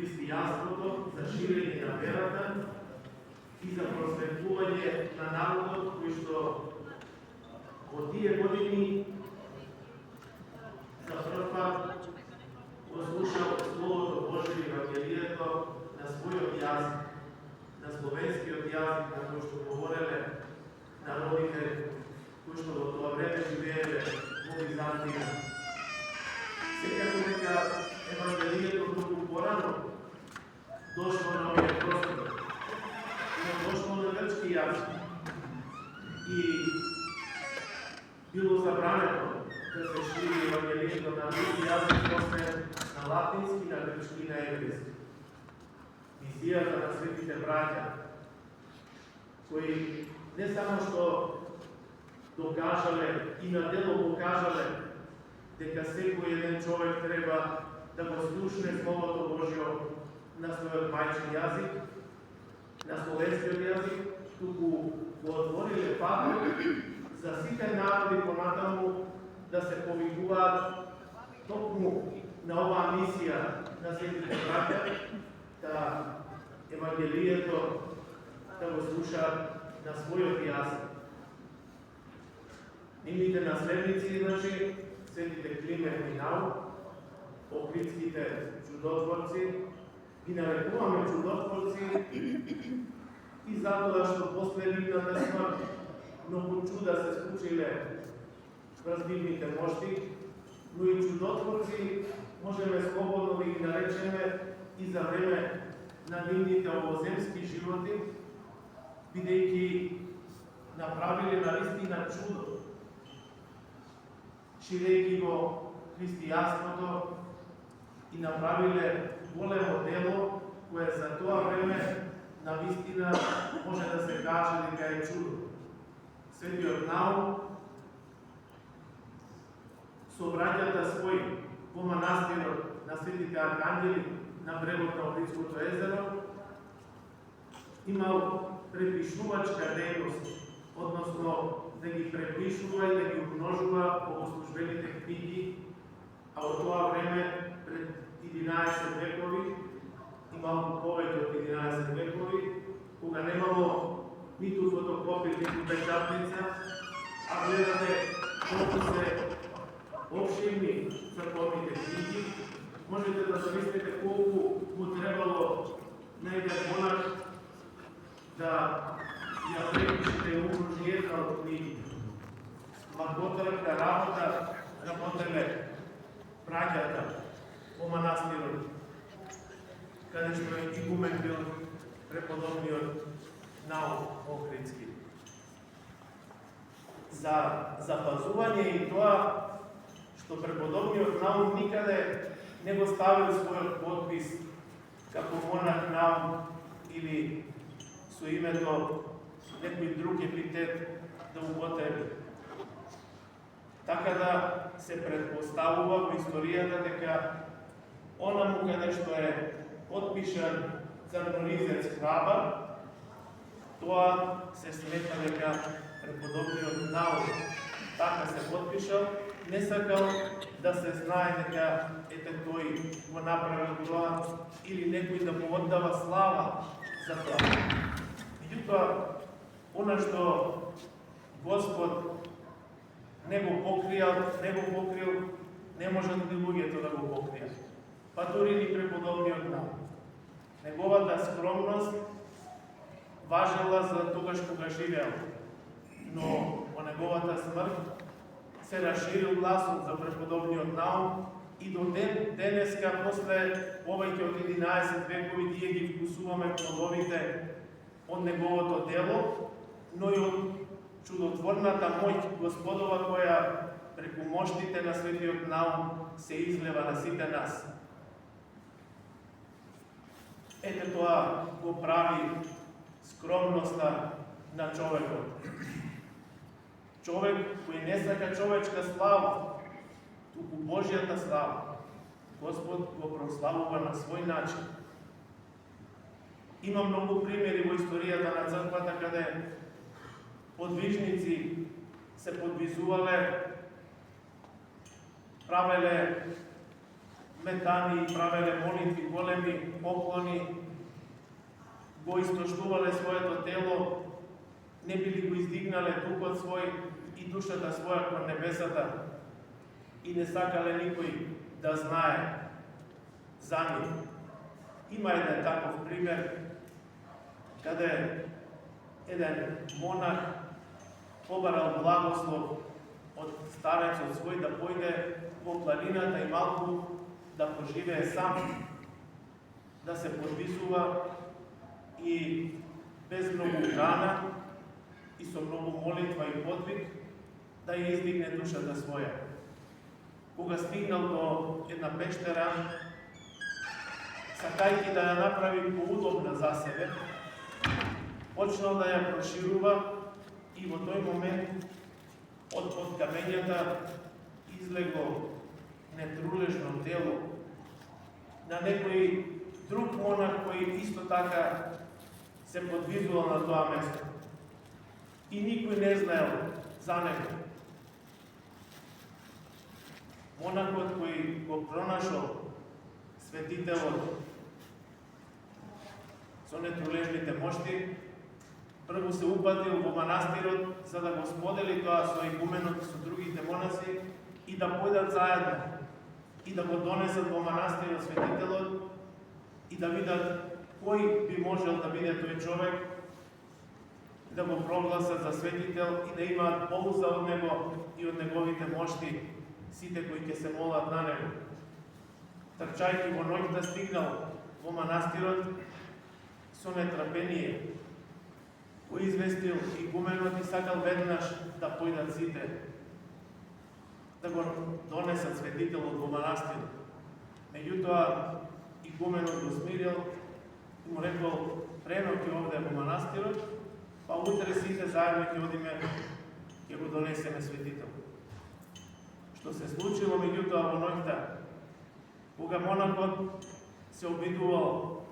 христијанството, за ширење на верата и за просветлување на народот кој што во тие години за прв пат го слушал Словото Божие и Евангелието на својот јазик, на словенскиот јазик, на кој што говореле народите кои што во тоа време живееле во Византија. Секако дека Евангелието многу порано дошло на овие простори, но дошло на грчки јазик и било забрането да се шири Евангелието на други јазик, освен на латински, на грчки и на еврејски. Мисијата на светите браќа, кои не само што докажале и на дело покажале дека секој еден човек треба да го слушне Словото Божјо на својот мајчин јазик, на словенскиот јазик, туку го отвориле патот за сите народи понатаму да се повикуваат токму на оваа мисија на светите браќа, да Евангелието да го слушаат на својот јазик. Нивните наследници, значи, светите Климент и Нау, охридските чудотворци, ги нарекуваме чудотворци и затоа што после нивната смрт многу чуда се случиле врз нивните мошти, но и чудотворци можеме слободно да ги наречеме и за време на нивните овоземски животи, бидејќи направиле навистина чудо, ширејќи го христијанството и направиле големо дело, кое за тоа време навистина може да се каже дека е чудо. Светиот Нау со браќата своји во манастирот на Светите Архангели на брегот на Охридското езеро имал препишувачка дејност, односно да ги препишува и да ги умножува богослужбените книги, а во тоа време пред 11 векови и малку повеќе од 11 векови, кога немало ниту фотокопи, ниту печатница, а гледате колку се обширни црковните книги, можете да замислите колку му требало на еден монах да ја препишете и умножи една од книги. Макотрка работа работеле браќата во манастирот, каде што игумен бил преподобниот Нау Охридски. За запазување и тоа што преподобниот Нау никаде не го ставил својот подпис како монах Нау или со името некој друг епитет да употреби. Така да се предпоставува во историјата дека онаму каде што е подпишан црнолизец храбар, тоа се смета дека преподобниот Нау така се подпишал, не сакал да се знае дека ете тој го направил тоа или некој да му оддава слава за тоа. Меѓутоа, она што Господ не го покрил, не можат и луѓето да го покријат. Па дури ни преподобниот Нау. Неговата скромност важела за тогаш кога живеел, но во неговата смрт се расширил гласот за преподобниот Нау и до денеска, после повеќе од 11 векови, ние ги вкусуваме плодовите од неговото дело, но и од чудотворната моќ Господова која преку моштите на светиот Нау се излева на сите нас. Ете тоа го прави скромноста на човекот. Човек кој не сака човечка слава, туку Божјата слава, Господ го прославува на свој начин. Има многу примери во историјата на црквата каде подвижници се подвизувале, правеле метани и правеле молитви, големи поклони, го истоштувале своето тело, не били го издигнале духот свој и душата своја кон небесата и не сакале никој да знае за нив. Има еден таков пример, каде еден монах побарал благослов од старецот свој да појде во планината и малку да поживее сам, да се подвизува и без многу храна и со многу молитва и подвиг да ја издигне душата своја. Кога стигнал до една пештера, сакајќи да ја направи поудобна за себе, почнал да ја проширува и во тој момент од камењата излегло нетрулежно тело на некој друг монах кој исто така се подвизувал на тоа место. И никој не знаел за него. Монахот кој го пронашол светителот со нетрулежните мошти, прво се упатил во манастирот за да го сподели тоа со игуменот и со другите монаси и да појдат заедно и да го донесат во манастирот светителот и да видат кој би можел да биде тој човек, да го прогласат за светител и да имаат полза од него и од неговите мошти сите кои ќе се молат на него. Трчајќи во ноќта стигнал во манастирот со нетрпение, го известил игуменот и сакал веднаш да појдат сите да го донесат светителот во манастирот. Меѓутоа, игуменот го смирил и му рекол: преноќи овде во манастирот, па утре сите заедно ќе одиме, ќе го донесеме светител. Што се случило меѓутоа во ноќта, кога монахот се обидувал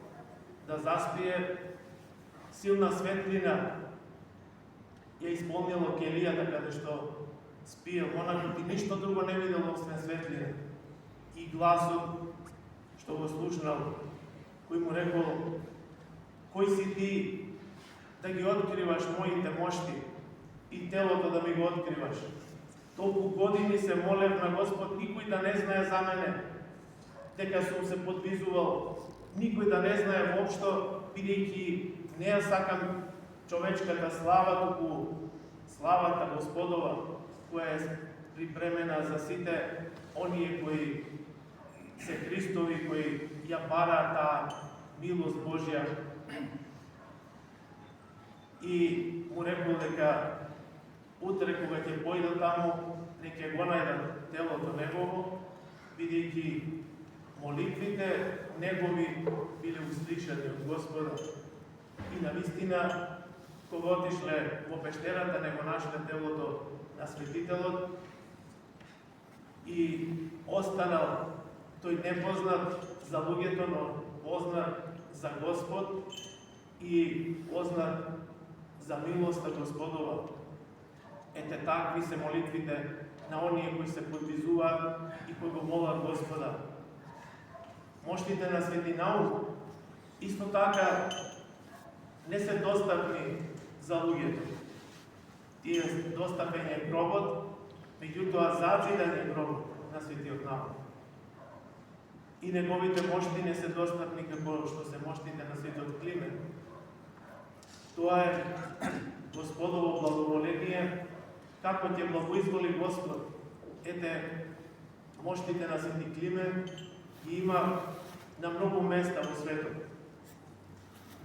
да заспие, силна светлина ја исполнило келијата каде што спиел монахот и ништо друго не видел освен светлина. И гласот што го слушнал, кој му рекол: кој си ти да ги откриваш моите мошти и телото да ми го откриваш? Толку години се молев на Господ, никој да не знае за мене, дека сум се подвизувал, никој да не знае воопшто, бидејќи не ја сакам човечката слава, туку славата Господова, која е припремена за сите оние кои се Христови, кои ја бараат таа милост Божја. И му рекол дека утре кога ќе појдат таму, не ќе го најдат телото негово, бидејќи молитвите негови биле услишани од Господа. И навистина, кога отишле во пештерата, не го нашле телото на светителот и останал тој непознат за луѓето, но познат за Господ и познат за милоста Господова. Ете такви се молитвите на оние кои се подвизуваат и кои го молат Господа. Моштите на Свети Наум исто така не се достапни за луѓето. Тие достапен е гробот, меѓутоа зазиден е гробот на Светиот Наум. И неговите мошти не се достапни како што се моштите на Светиот Климент. Тоа е Господово благоволение, како ќе благоизволи Господ. Ете, моштите на Свети Климент ги има на многу места во светот.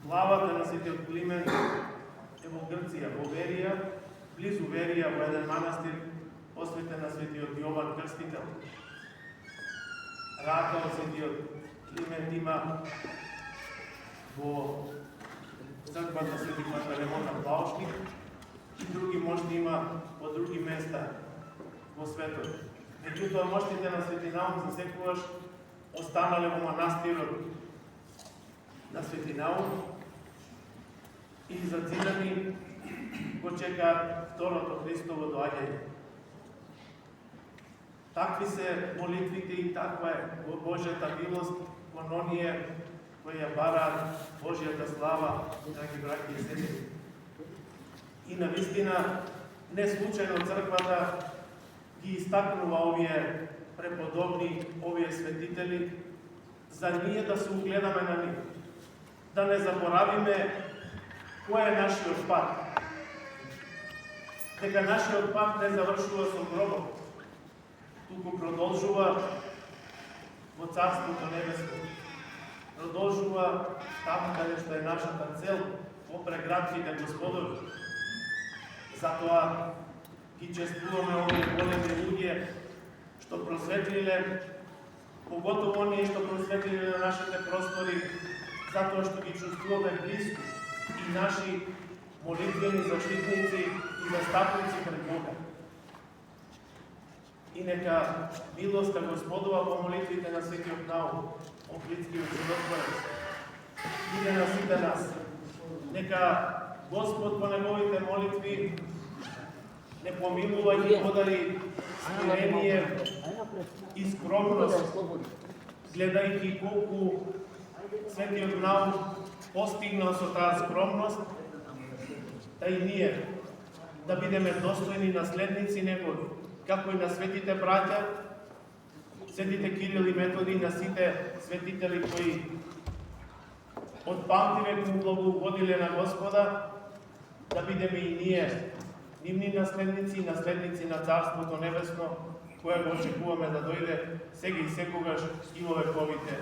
Главата на Светиот Климент е во Грција, во Верија, близу Верија, во еден манастир посветен на Светиот Јован Крстител. Рака од Светиот Климент има во црквата Свети Пантелеймон на Плаушник и други мошти има во други места во светот. Меѓутоа, моштите на Свети Наум за секогаш останале во манастирот на Свети Наум и зацидани го чекаат второто Христово доаѓање. Такви се молитвите и таква е Божјата милост кон оние кои ја бараат Божјата слава, драги браќи и сестри. И навистина, не случајно црквата ги истакнува овие преподобни, овие светители, за ние да се угледаме на нив. Да не заборавиме кој е нашиот пат. Дека нашиот пат не завршува со гробот, туку продолжува во Царството Небесно. Продолжува таму каде што е нашата цел, во преградките Господови. Затоа ги чествуваме овие големи луѓе што просветлиле, поготово оние што просветлиле на нашите простори, затоа што ги чувствуваме близко и наши молитвени заштитници и застапници пред Бога. И нека милоста Господова по молитвите на светиот Наум, Охридскиот чудотворец, иде на сите нас. Нека Господ по неговите молитви не помилува и ни подари смирение и скромност, гледајќи колку светиот Наум постигнал со таа скромност, да и ние да бидеме достојни наследници негови, како и на светите браќа, светите Кирил и Методи, на сите светители кои од памтивек му благогодиле на Господа, да бидеме и ние нивни наследници и наследници на Царството Небесно, кое го очекуваме да дојде сега и секогаш и во вековите.